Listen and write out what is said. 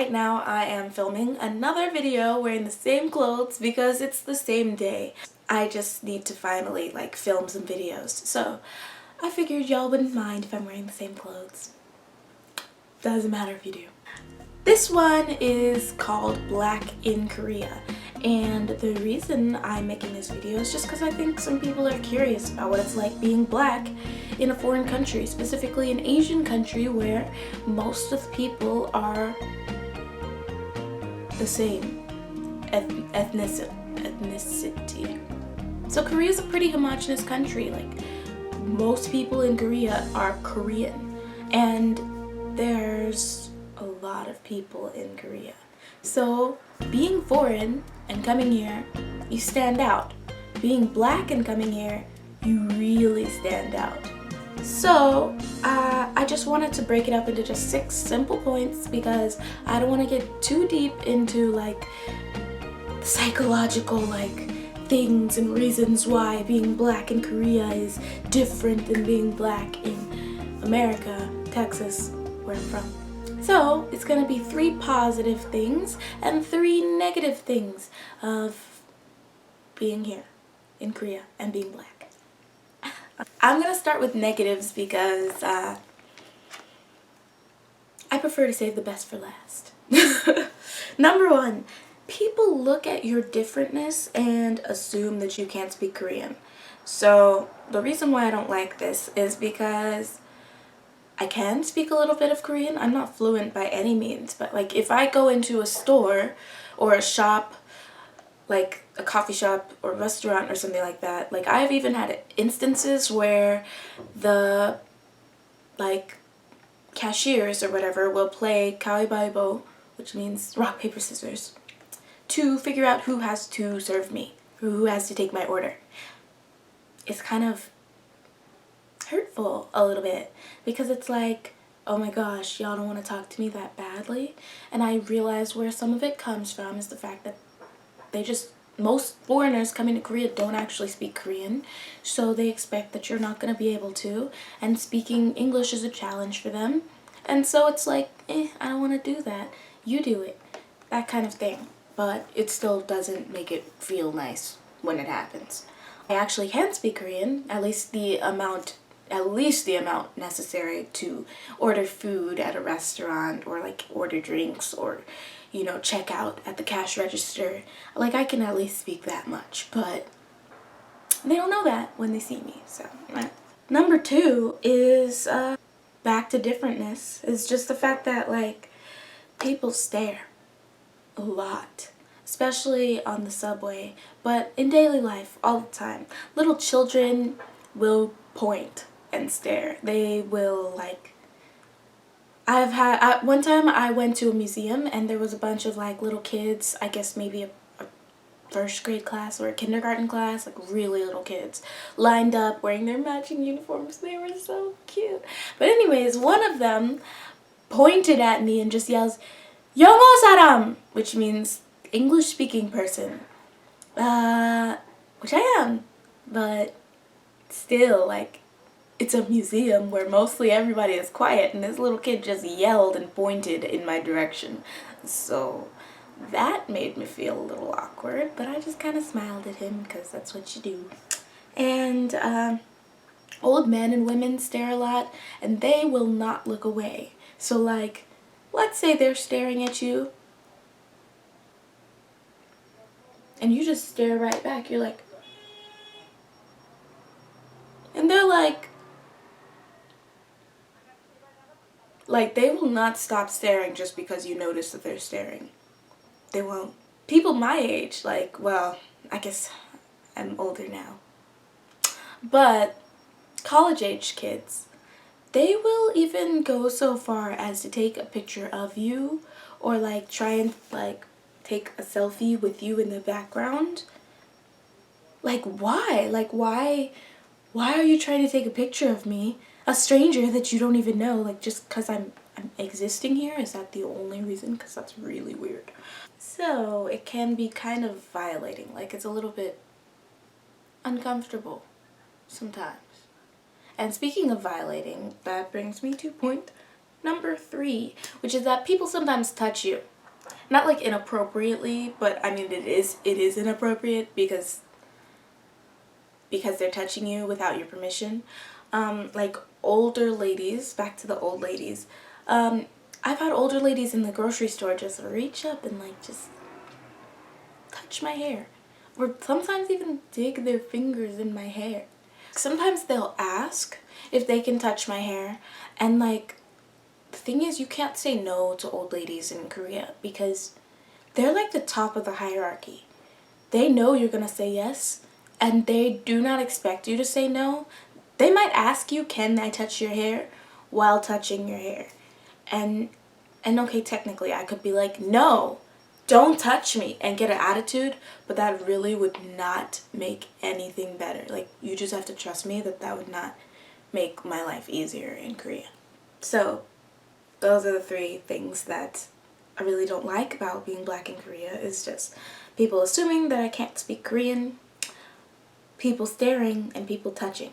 right now I am filming another video wearing the same clothes because it's the same day. I just need to finally film some videos. So I figured y'all wouldn't mind if I'm wearing the same clothes. Doesn't matter if you do. This one is called Black in Korea, and the reason I'm making this video is just because I think some people are curious about what it's like being black in a foreign country, specifically an Asian country where most of the people are the same ethnicity. So Korea is a pretty homogenous country. Most people in Korea are Korean, and there's a lot of people in Korea. So being foreign and coming here, you stand out. Being black and coming here, you really stand out. So I just wanted to break it up into just 6 simple points because I don't want to get too deep into the psychological things and reasons why being black in Korea is different than being black in America, Texas, where I'm from. So it's going to be 3 positive things and 3 negative things of being here in Korea and being black. I'm going to start with negatives because I prefer to save the best for last. Number 1, people look at your differentness and assume that you can't speak Korean. So the reason why I don't like this is because I can speak a little bit of Korean. I'm not fluent by any means, but if I go into a store or a shop, like a coffee shop or restaurant or something like that, I've even had instances where the cashiers or whatever will play 가위바위보, which means rock, paper, scissors, to figure out who has to serve me, who has to take my order. It's kind of hurtful a little bit because it's oh my gosh, y'all don't want to talk to me that badly. And I realized where some of it comes from is the fact that most foreigners coming to Korea don't actually speak Korean, so they expect that you're not going to be able to, and speaking English is a challenge for them. And so it's I don't want to do that. You do it. That kind of thing. But it still doesn't make it feel nice when it happens. I actually can speak Korean, at least the amount necessary to order food at a restaurant or order drinks or check out at the cash register. I can at least speak that much, but they don't know that when they see me. So number 2 is back to differentness, is just the fact that people stare a lot, especially on the subway, but in daily life all the time. Little children will point and stare. They will one time I went to a museum and there was a bunch of little kids, I guess maybe a first grade class or a kindergarten class, really little kids, lined up wearing their matching uniforms. They were so cute. But anyways, one of them pointed at me and just yells, "영어 사람," which means English speaking person, which I am, but still, it's a museum where mostly everybody is quiet, and this little kid just yelled and pointed in my direction. So that made me feel a little awkward, but I just kind of smiled at him because that's what you do. And old men and women stare a lot, and they will not look away. So let's say they're staring at you, and you just stare right back. You're and they're they will not stop staring just because you notice that they're staring. They won't. People my age, well, I guess I'm older now, but college-age kids, they will even go so far as to take a picture of you or try and take a selfie with you in the background. Why? Why are you trying to take a picture of me, a stranger that you don't even know, just because I'm existing here? Is that the only reason? Because that's really weird. So it can be kind of violating. It's a little bit uncomfortable sometimes. And speaking of violating, that brings me to point number 3, which is that people sometimes touch you. not like inappropriately, but I mean it is inappropriate because they're touching you without your permission. Like older ladies, back to the old ladies. I've had older ladies in the grocery store just reach up and like just touch my hair. Or sometimes even dig their fingers in my hair. Sometimes they'll ask if they can touch my hair, and like the thing is, you can't say no to old ladies in Korea because they're like the top of the hierarchy. They know you're gonna say yes, and they do not expect you to say no. They might ask you, can I touch your hair, while touching your hair. And okay, technically I could be like, no, don't touch me, and get an attitude, but that really would not make anything better. Like, you just have to trust me that that would not make my life easier in Korea. So those are the 3 things that I really don't like about being black in Korea. Is just people assuming that I can't speak Korean, people staring, and people touching.